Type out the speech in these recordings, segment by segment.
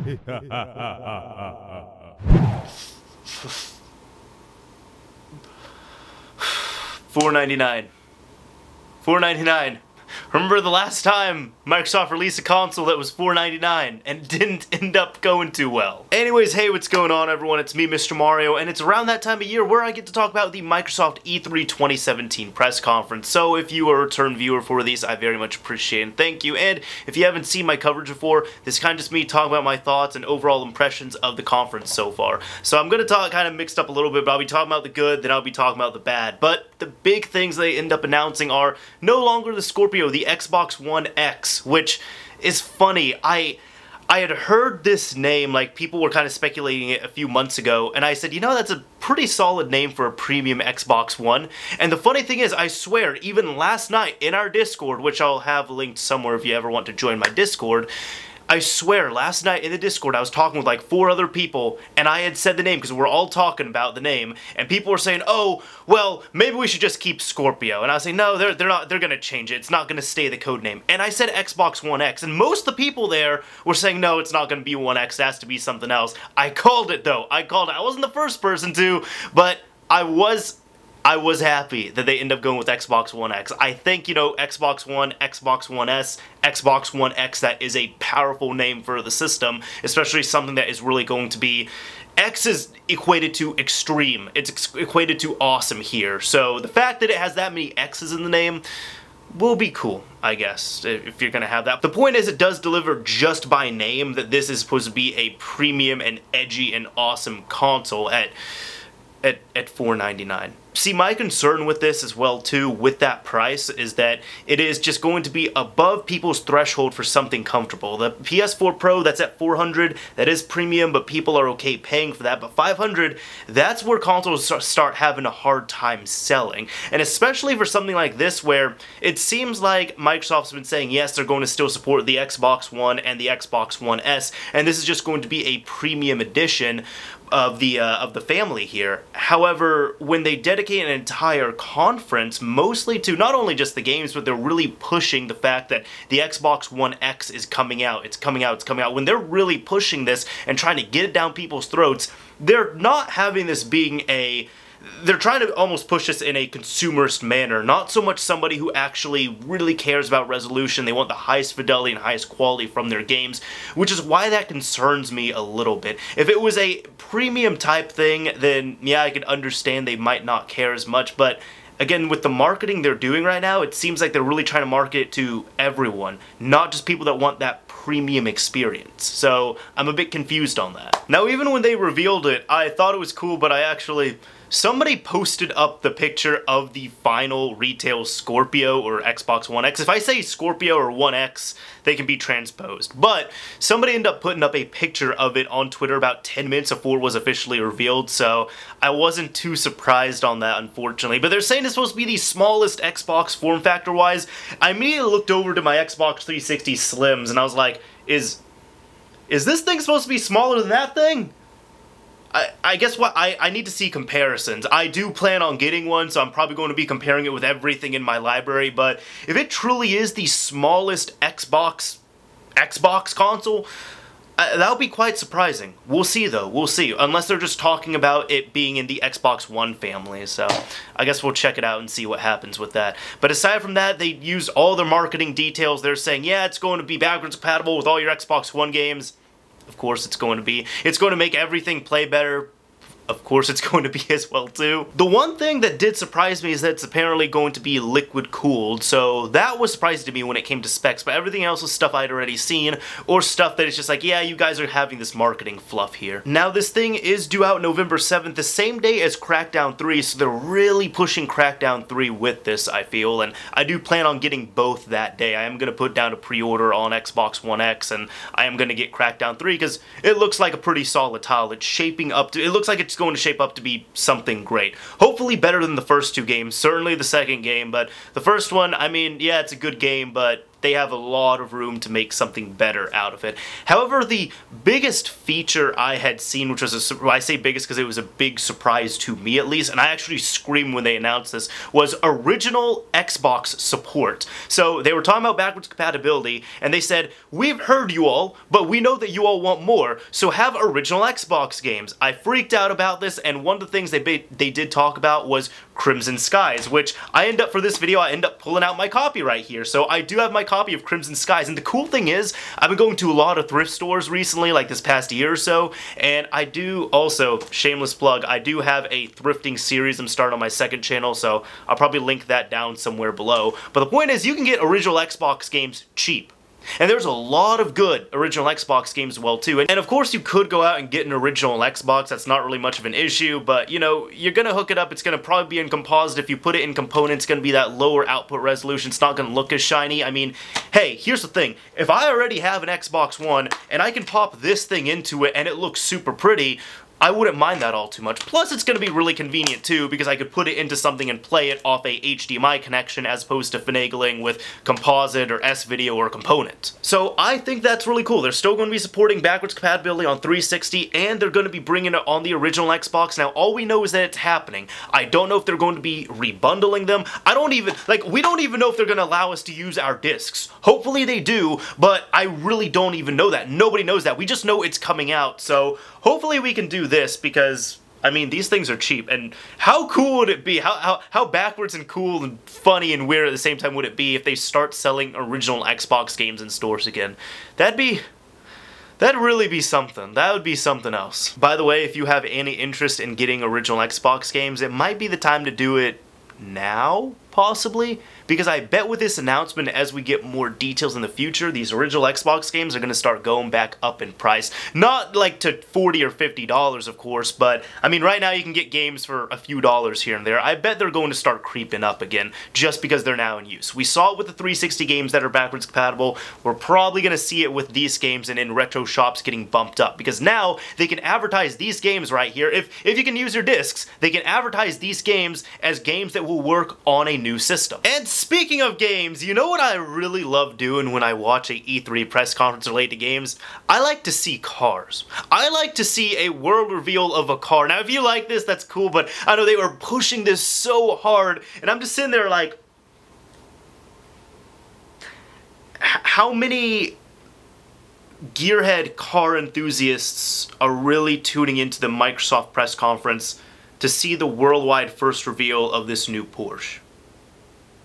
$4.99. $4.99. Remember the last time Microsoft released a console that was $4.99 and didn't end up going too well? Anyways, hey, what's going on, everyone? It's me, Mr. Mario, and it's around that time of year where I get to talk about the Microsoft E3 2017 press conference. So if you are a return viewer for these, I very much appreciate it and thank you. And if you haven't seen my coverage before, this is kind of just me talking about my thoughts and overall impressions of the conference so far. So I'm going to talk kind of mixed up a little bit, but I'll be talking about the good, then I'll be talking about the bad. But the big things they end up announcing are no longer the Scorpio, the Xbox One X, which is funny. I had heard this name, like people were kind of speculating it a few months ago, and I said, you know, that's a pretty solid name for a premium Xbox One. And the funny thing is, I swear, even last night in our Discord, which I'll have linked somewhere if you ever want to join my Discord, I swear, last night in the Discord, I was talking with like 4 other people, and I had said the name because we're all talking about the name, and people were saying, oh, well, maybe we should just keep Scorpio. And I was saying, no, they're not, they're gonna change it. It's not gonna stay the code name. And I said Xbox One X, and most of the people there were saying, no, it's not gonna be One X, it has to be something else. I called it, though. I called it. I wasn't the first person to, but I was happy that they end up going with Xbox One X. I think, you know, Xbox One, Xbox One S, Xbox One X, that is a powerful name for the system, especially something that is really going to be... X is equated to extreme. It's equated to awesome here. So the fact that it has that many X's in the name will be cool, I guess, if you're gonna have that. The point is, it does deliver just by name that this is supposed to be a premium and edgy and awesome console at $4.99. See, my concern with this as well, too, with that price, is that it is just going to be above people's threshold for something comfortable. The PS4 Pro, that's at $400, that is premium, but people are okay paying for that. But $500, that's where consoles start having a hard time selling. And especially for something like this, where it seems like Microsoft's been saying, yes, they're going to still support the Xbox One and the Xbox One S, and this is just going to be a premium edition of the family here. However, when they dedicate an entire conference mostly to not only just the games, but they're really pushing the fact that the Xbox One X is coming out, it's coming out, it's coming out. When they're really pushing this and trying to get it down people's throats, they're not having this being a... They're trying to almost push this in a consumerist manner, not so much somebody who actually really cares about resolution. They want the highest fidelity and highest quality from their games, which is why that concerns me a little bit. If it was a premium type thing, then yeah, I could understand they might not care as much, but again, with the marketing they're doing right now, it seems like they're really trying to market it to everyone, not just people that want that premium experience. So I'm a bit confused on that. Now, even when they revealed it, I thought it was cool, but I actually... Somebody posted up the picture of the final retail Scorpio or Xbox One X. If I say Scorpio or One X, they can be transposed. But somebody ended up putting up a picture of it on Twitter about 10 minutes before it was officially revealed, so I wasn't too surprised on that, unfortunately. But they're saying it's supposed to be the smallest Xbox form factor-wise. I immediately looked over to my Xbox 360 Slims and I was like, is this thing supposed to be smaller than that thing? I guess what, I need to see comparisons. I do plan on getting one, so I'm probably going to be comparing it with everything in my library, but if it truly is the smallest Xbox console, that would be quite surprising. We'll see, though. We'll see. Unless they're just talking about it being in the Xbox One family, so I guess we'll check it out and see what happens with that. But aside from that, they used all their marketing details. They're saying, yeah, it's going to be backwards compatible with all your Xbox One games. Of course it's going to be. It's going to make everything play better. Of course it's going to be as well too. The one thing that did surprise me is that it's apparently going to be liquid cooled, so that was surprising to me when it came to specs, but everything else was stuff I'd already seen, or stuff that is just like, yeah, you guys are having this marketing fluff here. Now this thing is due out November 7th, the same day as Crackdown 3, so they're really pushing Crackdown 3 with this, I feel, and I do plan on getting both that day. I am going to put down a pre-order on Xbox One X, and I am going to get Crackdown 3, because it looks like a pretty solid title. It's shaping up to, it looks like it's going to shape up to be something great. Hopefully better than the first 2 games, certainly the second game, but the first one, I mean, yeah, it's a good game, but they have a lot of room to make something better out of it. However, the biggest feature I had seen, which was I say biggest because it was a big surprise to me at least, and I actually screamed when they announced this, was original Xbox support. So they were talking about backwards compatibility, and they said, we've heard you all, but we know that you all want more, so have original Xbox games. I freaked out about this, and one of the things they did talk about was Crimson Skies, which I end up, for this video, I end up pulling out my copy right here. So I do have my copy of Crimson Skies, and the cool thing is, I've been going to a lot of thrift stores recently, like this past year or so, and I do also, shameless plug, I do have a thrifting series I'm starting on my second channel, so I'll probably link that down somewhere below. But the point is, you can get original Xbox games cheap. And there's a lot of good original Xbox games as well too. And of course you could go out and get an original Xbox, that's not really much of an issue, but you know, you're gonna hook it up, it's gonna probably be in composite. If you put it in components, it's gonna be that lower output resolution, it's not gonna look as shiny. I mean, hey, here's the thing, if I already have an Xbox One and I can pop this thing into it and it looks super pretty, I wouldn't mind that all too much. Plus, it's going to be really convenient too, because I could put it into something and play it off a HDMI connection as opposed to finagling with composite or S-video or a component. So I think that's really cool. They're still going to be supporting backwards compatibility on 360, and they're going to be bringing it on the original Xbox. Now, all we know is that it's happening. I don't know if they're going to be rebundling them. We don't even know if they're going to allow us to use our discs. Hopefully they do, but I really don't even know that. Nobody knows that. We just know it's coming out, so hopefully we can do this, because I mean, these things are cheap, and how cool would it be, how backwards and cool and funny and weird at the same time would it be if they start selling original Xbox games in stores again? That'd really be something. That would be something else. By the way, if you have any interest in getting original Xbox games, it might be the time to do it now, possibly, because I bet with this announcement, as we get more details in the future, these original Xbox games are going to start going back up in price. Not like to $40 or $50, of course, but I mean, right now you can get games for a few dollars here and there. I bet they're going to start creeping up again, just because they're now in use. We saw it with the 360 games that are backwards compatible. We're probably going to see it with these games and in retro shops getting bumped up, because now they can advertise these games right here. If you can use your discs, they can advertise these games as games that will work on a new system. And speaking of games, you know what I really love doing when I watch a E3 press conference related to games? I like to see cars. I like to see a world reveal of a car. Now, if you like this, that's cool, but I know they were pushing this so hard, and I'm just sitting there like, how many gearhead car enthusiasts are really tuning into the Microsoft press conference to see the worldwide first reveal of this new Porsche?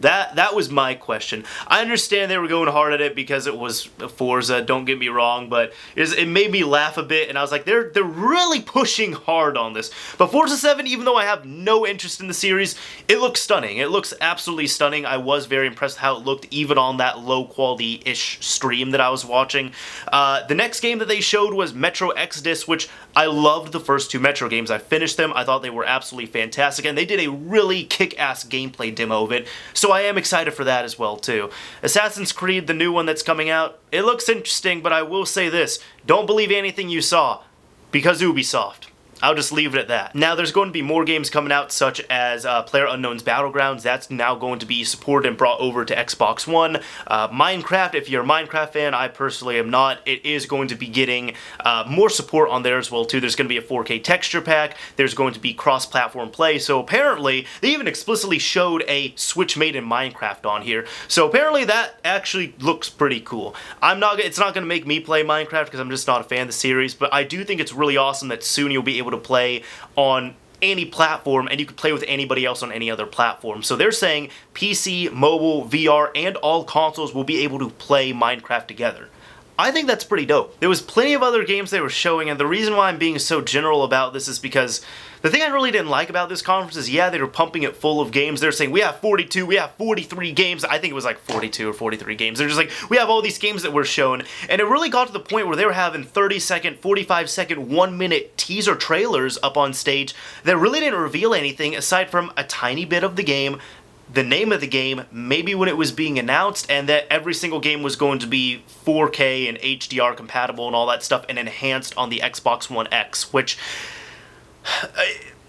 That was my question. I understand they were going hard at it because it was Forza, don't get me wrong, but it made me laugh a bit, and I was like, they're really pushing hard on this. But Forza 7, even though I have no interest in the series, it looks stunning. It looks absolutely stunning. I was very impressed with how it looked, even on that low-quality-ish stream that I was watching. The next game that they showed was Metro Exodus, which I loved the first two Metro games. I finished them. I thought they were absolutely fantastic, and they did a really kick-ass gameplay demo of it, so I am excited for that as well too. Assassin's Creed, the new one that's coming out, it looks interesting, but I will say this, don't believe anything you saw, because Ubisoft. I'll just leave it at that. Now, there's going to be more games coming out, such as PlayerUnknown's Battlegrounds. That's now going to be supported and brought over to Xbox One. Minecraft, if you're a Minecraft fan, I personally am not. It is going to be getting more support on there as well, too. There's going to be a 4K texture pack. There's going to be cross-platform play. So apparently, they even explicitly showed a Switch made in Minecraft on here. So apparently, that actually looks pretty cool. It's not going to make me play Minecraft because I'm just not a fan of the series, but I do think it's really awesome that soon you'll be able to play on any platform, and you can play with anybody else on any other platform. So they're saying PC, mobile, VR, and all consoles will be able to play Minecraft together. I think that's pretty dope. There was plenty of other games they were showing, and the reason why I'm being so general about this is because the thing I really didn't like about this conference is, yeah, they were pumping it full of games. They're saying, we have 42, we have 43 games. I think it was like 42 or 43 games. They're just like, we have all these games that were shown. And it really got to the point where they were having 30-second, 45-second, 1-minute teaser trailers up on stage that really didn't reveal anything aside from a tiny bit of the game, the name of the game, maybe when it was being announced, and that every single game was going to be 4K and HDR compatible and all that stuff, and enhanced on the Xbox One X, which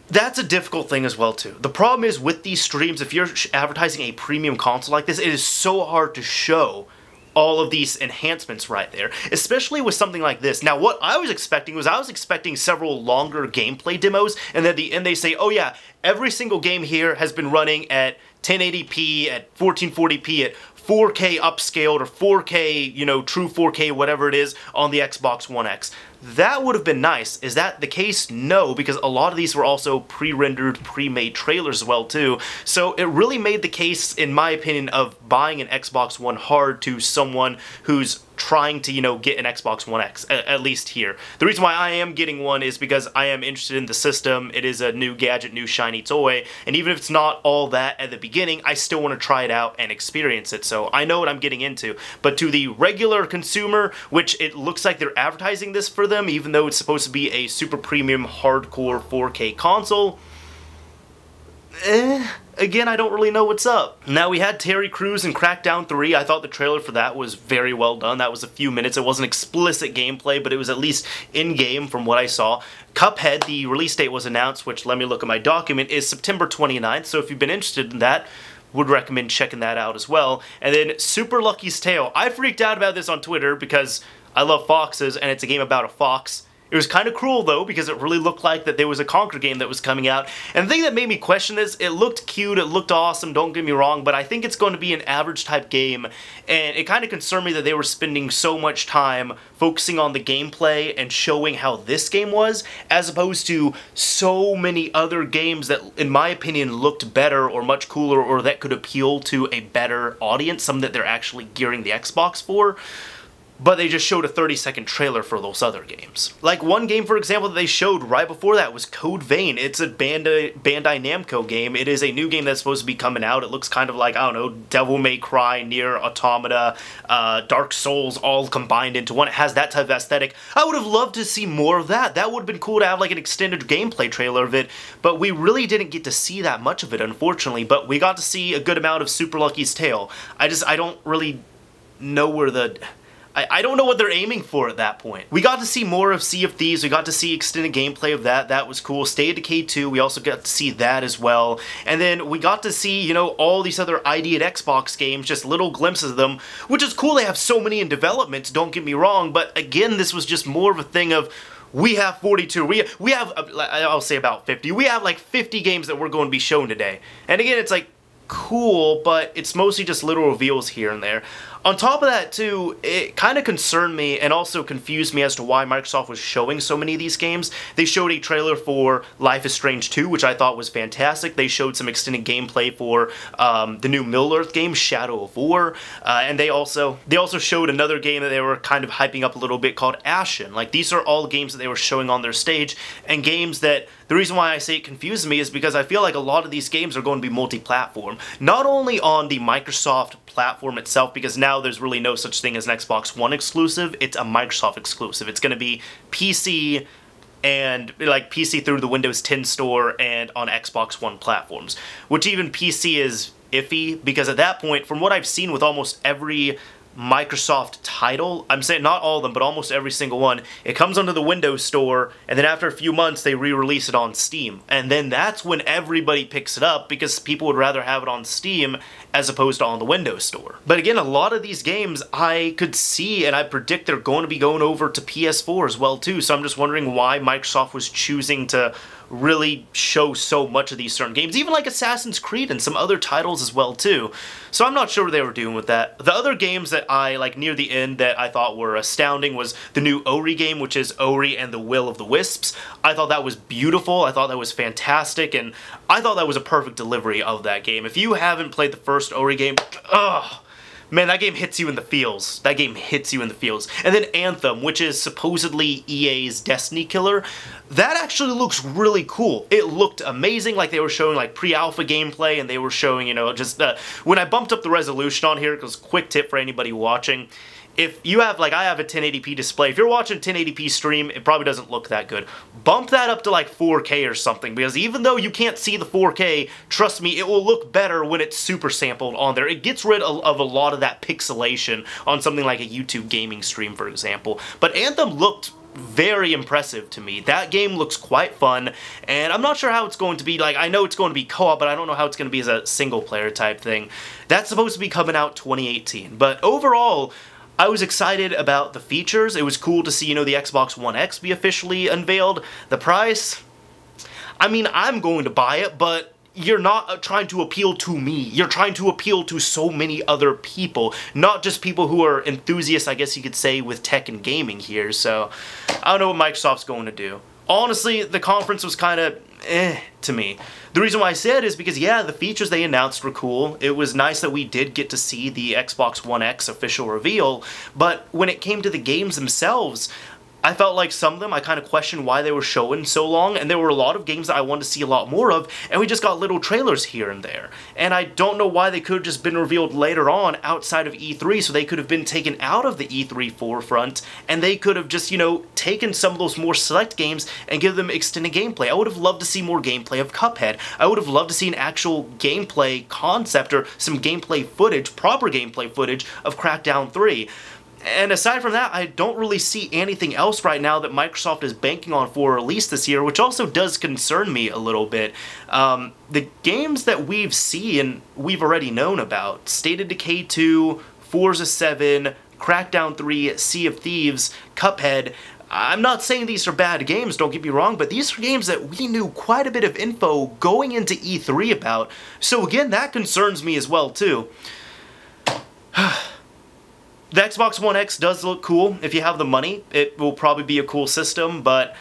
that's a difficult thing as well too. The problem is with these streams, if you're advertising a premium console like this, it is so hard to show all of these enhancements right there, especially with something like this. Now, what I was expecting was I was expecting several longer gameplay demos, and at the end they say, oh yeah, every single game here has been running at 1080p, at 1440p, at 4K upscaled, or 4K, you know, true 4K, whatever it is, on the Xbox One X. That would have been nice. Is that the case? No, because a lot of these were also pre-rendered, pre-made trailers as well too. So it really made the case, in my opinion, of buying an Xbox One hard to someone who's trying to, you know, get an Xbox One X, at least here. The reason why I am getting one is because I am interested in the system. It is a new gadget, new shiny toy, and even if it's not all that at the beginning, I still want to try it out and experience it, so I know what I'm getting into. But to the regular consumer, which it looks like they're advertising this for them, even though it's supposed to be a super premium hardcore 4K console, again, I don't really know what's up. Now, we had Terry Crews in Crackdown 3. I thought the trailer for that was very well done. That was a few minutes. It wasn't explicit gameplay, but it was at least in-game from what I saw. Cuphead, the release date was announced, which, let me look at my document, is September 29th, so if you've been interested in that, would recommend checking that out as well. And then Super Lucky's Tale. I freaked out about this on Twitter because I love foxes, and it's a game about a fox. It was kind of cruel, though, because it really looked like that there was a Conquer game that was coming out. And the thing that made me question this, it looked cute, it looked awesome, don't get me wrong, but I think it's going to be an average-type game, and it kind of concerned me that they were spending so much time focusing on the gameplay and showing how this game was, as opposed to so many other games that, in my opinion, looked better or much cooler or that could appeal to a better audience, some that they're actually gearing the Xbox for. But they just showed a 30-second trailer for those other games. Like one game, for example, that they showed right before that was Code Vein. It's a Bandai Namco game. It is a new game that's supposed to be coming out. It looks kind of like, I don't know, Devil May Cry, Nier Automata, Dark Souls all combined into one. It has that type of aesthetic. I would have loved to see more of that. That would have been cool to have like an extended gameplay trailer of it, but we really didn't get to see that much of it, unfortunately. But we got to see a good amount of Super Lucky's Tale. I don't really know where the... I don't know what they're aiming for at that point. We got to see more of Sea of Thieves, we got to see extended gameplay of that, that was cool. State of Decay 2, we also got to see that as well. And then we got to see, you know, all these other ID at Xbox games, just little glimpses of them, which is cool. They have so many in development, don't get me wrong, but again, this was just more of a thing of, we have 42, we have, I'll say about 50, we have like 50 games that we're going to be shown today. And again, it's like, cool, but it's mostly just little reveals here and there. On top of that too, it kind of concerned me and also confused me as to why Microsoft was showing so many of these games. They showed a trailer for Life is Strange 2, which I thought was fantastic. They showed some extended gameplay for the new Middle-earth game, Shadow of War, and they also showed another game that they were kind of hyping up a little bit called Ashen. Like, these are all games that they were showing on their stage, and games that, the reason why I say it confuses me is because I feel like a lot of these games are going to be multi-platform. Not only on the Microsoft platform itself, because now there's really no such thing as an Xbox One exclusive, it's a Microsoft exclusive. It's going to be PC and like PC through the Windows 10 store and on Xbox One platforms, which even PC is iffy, because at that point, from what I've seen with almost every Microsoft title, I'm saying not all of them, but almost every single one, it comes onto the Windows Store, and then after a few months they re-release it on Steam. And then that's when everybody picks it up, because people would rather have it on Steam as opposed to on the Windows Store. But again, a lot of these games I could see, and I predict they're going to be going over to PS4 as well too, so I'm just wondering why Microsoft was choosing to really show so much of these certain games, even like Assassin's Creed and some other titles as well too. So I'm not sure what they were doing with that. The other games that I, like near the end, that I thought were astounding was the new Ori game, which is Ori and the Will of the Wisps. I thought that was beautiful, I thought that was fantastic, and I thought that was a perfect delivery of that game. If you haven't played the first Ori game, ugh, man, that game hits you in the feels. That game hits you in the feels. And then Anthem, which is supposedly EA's Destiny killer, that actually looks really cool. It looked amazing, like they were showing like pre-alpha gameplay, and they were showing, you know, just, when I bumped up the resolution on here, because quick tip for anybody watching, if you have, like I have a 1080p display, if you're watching a 1080p stream, it probably doesn't look that good. Bump that up to like 4K or something, because even though you can't see the 4K, trust me, it will look better when it's super sampled on there. It gets rid of a lot of that pixelation on something like a YouTube gaming stream, for example. But Anthem looked very impressive to me. That game looks quite fun, and I'm not sure how it's going to be. Like, I know it's going to be co-op, but I don't know how it's going to be as a single-player type thing. That's supposed to be coming out 2018, but overall, I was excited about the features. It was cool to see, you know, the Xbox One X be officially unveiled. The price, I mean, I'm going to buy it, but you're not trying to appeal to me. You're trying to appeal to so many other people, not just people who are enthusiasts, I guess you could say, with tech and gaming here. So I don't know what Microsoft's going to do. Honestly, the conference was kind of to me. The reason why I said is because, yeah, the features they announced were cool. It was nice that we did get to see the Xbox One X official reveal, but when it came to the games themselves, I felt like some of them, I kind of questioned why they were showing so long, and there were a lot of games that I wanted to see a lot more of, and we just got little trailers here and there. And I don't know why they could have just been revealed later on outside of E3, so they could have been taken out of the E3 forefront, and they could have just, you know, taken some of those more select games and give them extended gameplay. I would have loved to see more gameplay of Cuphead. I would have loved to see an actual gameplay concept or some gameplay footage, proper gameplay footage of Crackdown 3. And aside from that, I don't really see anything else right now that Microsoft is banking on for release this year, which also does concern me a little bit. The games that we've seen, we've already known about. State of Decay 2, Forza 7, Crackdown 3, Sea of Thieves, Cuphead. I'm not saying these are bad games, don't get me wrong, but these are games that we knew quite a bit of info going into E3 about. So again, that concerns me as well, too. The Xbox One X does look cool. If you have the money, it will probably be a cool system, but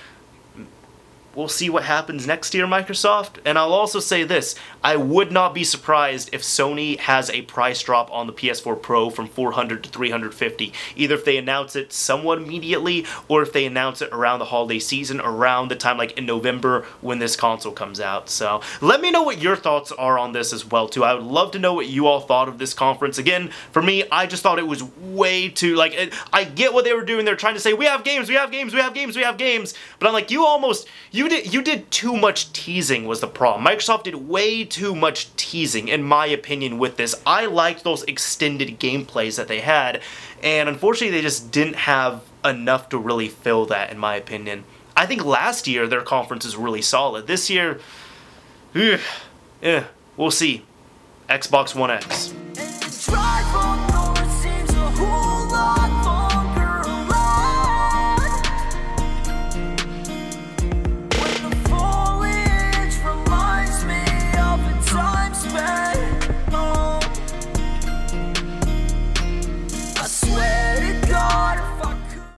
we'll see what happens next year, Microsoft. And I'll also say this, I would not be surprised if Sony has a price drop on the PS4 Pro from $400 to $350. Either if they announce it somewhat immediately, or if they announce it around the holiday season, around the time like in November when this console comes out. So let me know what your thoughts are on this as well too. I would love to know what you all thought of this conference. Again, for me, I just thought it was way too, like, I get what they were doing. They're trying to say, we have games, we have games, we have games, we have games. But I'm like, you did too much teasing was the problem. Microsoft did way too much teasing, in my opinion, with this. I liked those extended gameplays that they had, and unfortunately they just didn't have enough to really fill that, in my opinion. I think last year their conference is really solid. This year, we'll see. Xbox One X.